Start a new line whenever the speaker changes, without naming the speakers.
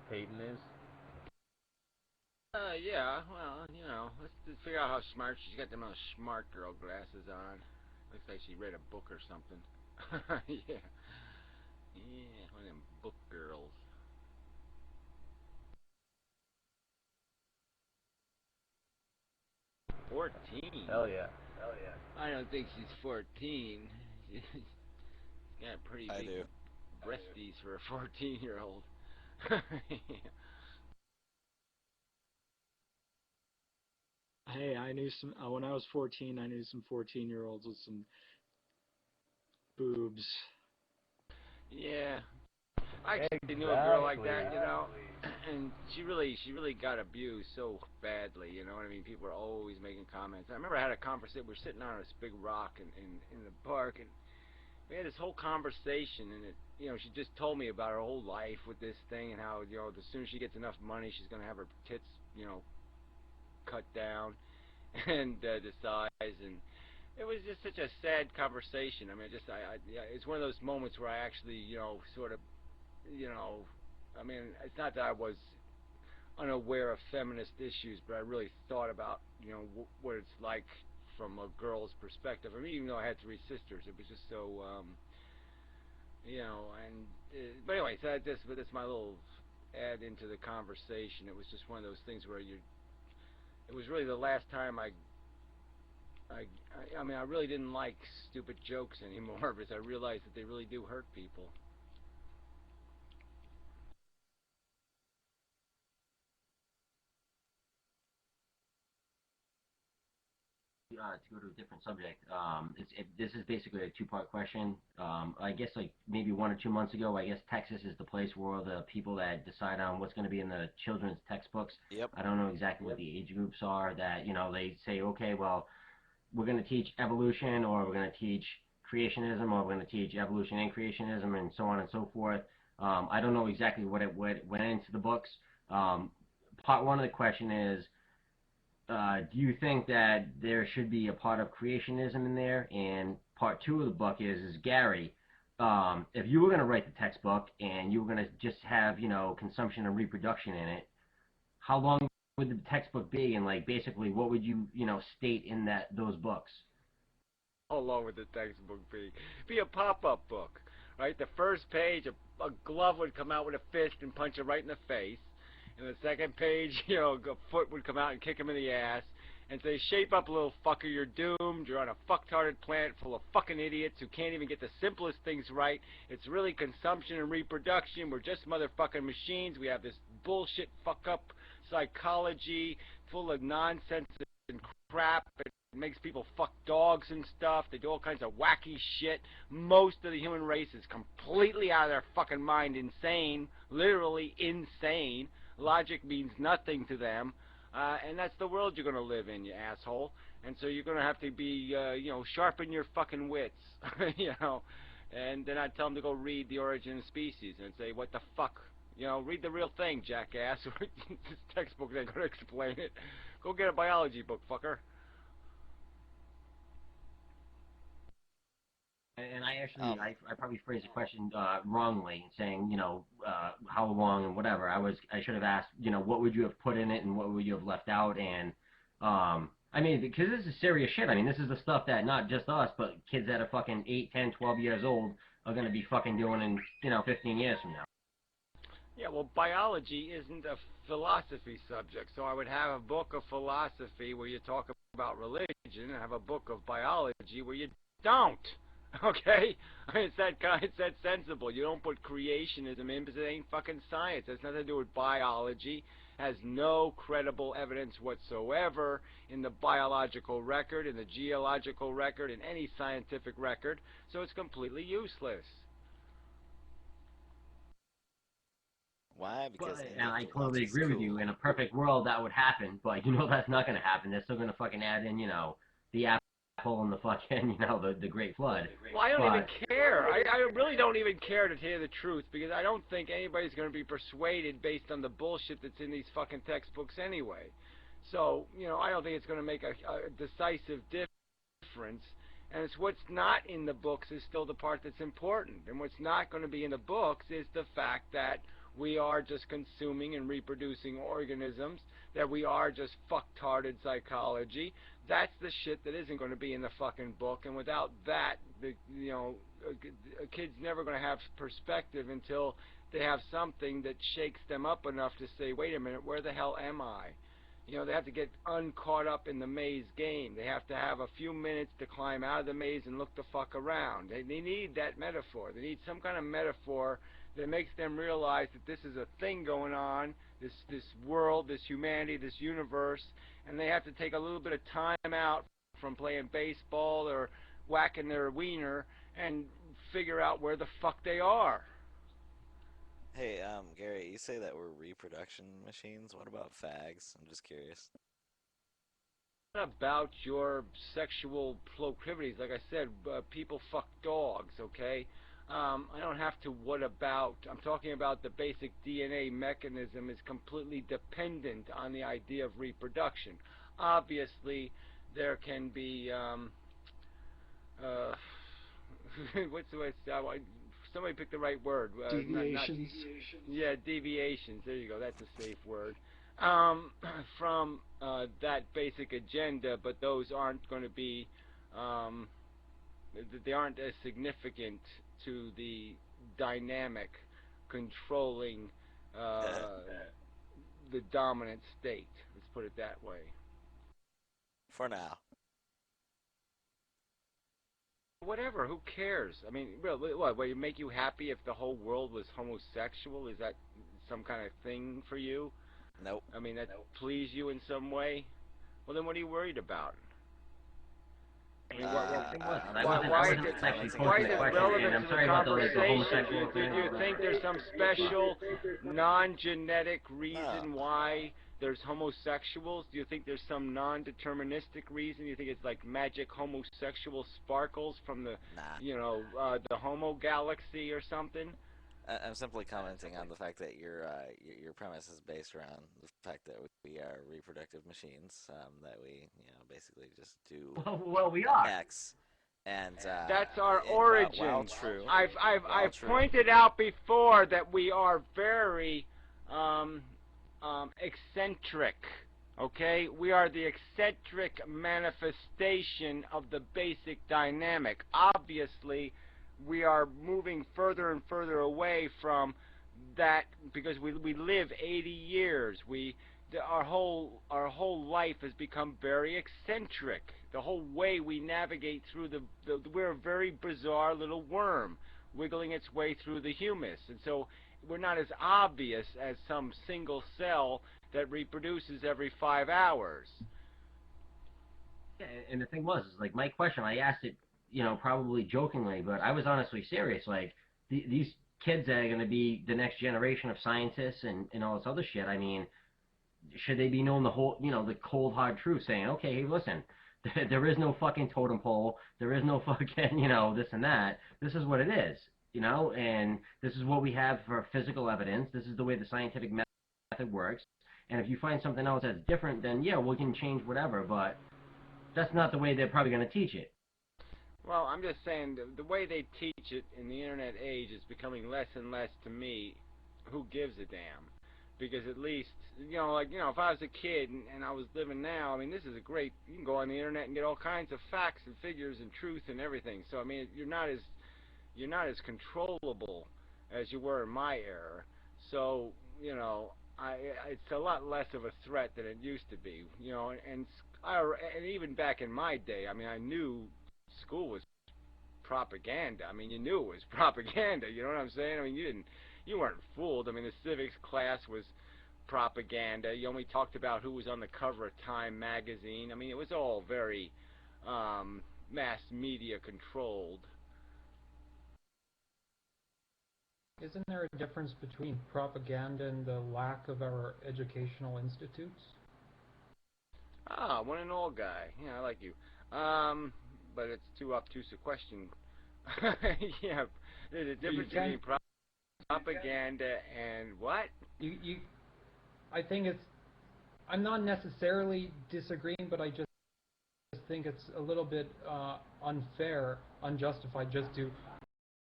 Peyton is?
Yeah, well, let's just figure out how smart she's got them smart girl glasses on. Looks like she read a book or something. Yeah. Yeah, one of them book girls. 14?
Hell yeah.
I don't think she's 14. She's got pretty
I
big
do.
breasties for a 14-year-old.
Hey, I knew some when I was 14. I knew some 14-year-olds with some boobs.
Yeah, I actually knew a girl like
Exactly.
that, and she really got abused so badly, you know what I mean? People were always making comments. I remember I had a conversation. We were sitting on this big rock in the park, and we had this whole conversation, and she just told me about her whole life with this thing and how, as soon as she gets enough money, she's gonna have her tits, cut down, and the size, and it was just such a sad conversation. I mean, yeah, it's one of those moments where I actually, sort of, I mean, it's not that I was unaware of feminist issues, but I really thought about, what it's like from a girl's perspective. I mean, even though I had three sisters, it was just so, and but anyway, so that's my little add into the conversation. It was just one of those things where it was really the last time I mean, I really didn't like stupid jokes anymore because I realized that they really do hurt people.
To go to a different subject, this is basically a two-part question. I guess like maybe 1 or 2 months ago, I guess Texas is the place where all the people that decide on what's going to be in the children's textbooks.
Yep.
I don't know exactly what the age groups are that, they say, okay, well, we're going to teach evolution, or we're going to teach creationism, or we're going to teach evolution and creationism, and so on and so forth. I don't know exactly what went into the books. Part one of the question is, do you think that there should be a part of creationism in there? And part two of the book is Gary, if you were going to write the textbook and you were going to just have, consumption and reproduction in it, how long would the textbook be? And like basically, what would you, state in those books?
How long would the textbook be? Be a pop-up book, right? The first page, a glove would come out with a fist and punch her right in the face. And the second page, a foot would come out and kick him in the ass and say, shape up, little fucker, you're doomed. You're on a fucktarded planet full of fucking idiots who can't even get the simplest things right. It's really consumption and reproduction. We're just motherfucking machines. We have this bullshit fuck-up psychology full of nonsense and crap. It makes people fuck dogs and stuff. They do all kinds of wacky shit. Most of the human race is completely out of their fucking mind, insane, literally insane. Logic means nothing to them, and that's the world you're going to live in, you asshole. And so you're going to have to be, sharpen your fucking wits, And then I'd tell them to go read The Origin of Species and say, what the fuck? Read the real thing, jackass. This textbook ain't going to explain it. Go get a biology book, fucker.
And I probably phrased the question wrongly, saying, how long and whatever. I should have asked, what would you have put in it and what would you have left out? And I mean, because this is serious shit. I mean, this is the stuff that not just us, but kids that are fucking 8, 10, 12 years old are going to be fucking doing in, 15 years from now.
Yeah, well, biology isn't a philosophy subject, so I would have a book of philosophy where you talk about religion, and have a book of biology where you don't. Okay? I mean, it's that sensible. You don't put creationism in because it ain't fucking science. It has nothing to do with biology. It has no credible evidence whatsoever in the biological record, in the geological record, in any scientific record, so it's completely useless.
Why?
But,
Because
and I
English
totally
is
agree with you.
cool.
In a perfect world, that would happen, but that's not going to happen. They're still going to fucking add in, the apple and the fucking, the Great Flood.
Well, I don't even care. I really don't even care, to tell you the truth, because I don't think anybody's going to be persuaded based on the bullshit that's in these fucking textbooks anyway. So, I don't think it's going to make a decisive difference. And it's what's not in the books is still the part that's important. And what's not going to be in the books is the fact that we are just consuming and reproducing organisms, that we are just fucktarded psychology. That's the shit that isn't going to be in the fucking book, and without that, a kid's never going to have perspective until they have something that shakes them up enough to say, wait a minute, where the hell am I? They have to get uncaught up in the maze game. They have to have a few minutes to climb out of the maze and look the fuck around. They need that metaphor. They need some kind of metaphor that makes them realize that this is a thing going on, this world, this humanity, this universe, and they have to take a little bit of time out from playing baseball or whacking their wiener and figure out where the fuck they are.
Hey, Gary, you say that we're reproduction machines. What about fags? I'm just curious.
About your sexual proclivities. Like I said, people fuck dogs, okay? I don't have to what about. I'm talking about the basic DNA mechanism is completely dependent on the idea of reproduction. Obviously, there can be, what's the way, somebody pick the right word.
Deviations.
Yeah, deviations. There you go. That's a safe word. From that basic agenda, but those aren't going to be, they aren't as significant to the dynamic controlling the dominant state. Let's put it that way.
For now.
Whatever, who cares? I mean, really, what, would it make you happy if the whole world was homosexual? Is that some kind of thing for you?
Nope.
I mean, that please you in some way? Well, then what are you worried about? I mean, why is it relevant to the conversation? Do you think there's some special non-genetic reason why there's homosexuals? Do you think there's some non-deterministic reason? Do you think it's like magic homosexual sparkles from the, the homo galaxy or something?
I'm simply commenting on the fact that your premise is based around the fact that we are reproductive machines, that we basically just do
Well, we are.
X, and
that's our origin.
While true,
I've pointed out before that we are very eccentric. Okay, we are the eccentric manifestation of the basic dynamic. Obviously, we are moving further and further away from that because we live 80 years. Our whole life has become very eccentric. The whole way we navigate through we're a very bizarre little worm wiggling its way through the humus, and so we're not as obvious as some single cell that reproduces every 5 hours.
Yeah, and the thing was, is like my question, I asked it, probably jokingly, but I was honestly serious. Like, these kids that are going to be the next generation of scientists and all this other shit, I mean, should they be knowing the whole, the cold, hard truth, saying, okay, hey, listen, there is no fucking totem pole, there is no fucking, this and that. This is what it is, and this is what we have for physical evidence. This is the way the scientific method works. And if you find something else that's different, then, yeah, we can change whatever, but that's not the way they're probably going to teach it.
Well, I'm just saying the way they teach it in the internet age is becoming less and less, to me, who gives a damn? Because at least, if I was a kid and I was living now, I mean, this is a great, you can go on the internet and get all kinds of facts and figures and truth and everything. So, I mean, you're not as controllable as you were in my era. So, it's a lot less of a threat than it used to be, and even back in my day, I mean, I knew school was propaganda. I mean, you knew it was propaganda, you know what I'm saying? I mean, you weren't fooled. I mean, the civics class was propaganda. You only talked about who was on the cover of Time magazine. I mean, it was all very mass media controlled.
Isn't there a difference between propaganda and the lack of our educational institutes?
Ah, one and all guy. Yeah, I like you. But it's too obtuse a question. Yeah, there's a difference between propaganda and what?
I think I'm not necessarily disagreeing, but I just think it's a little bit unfair, unjustified, just to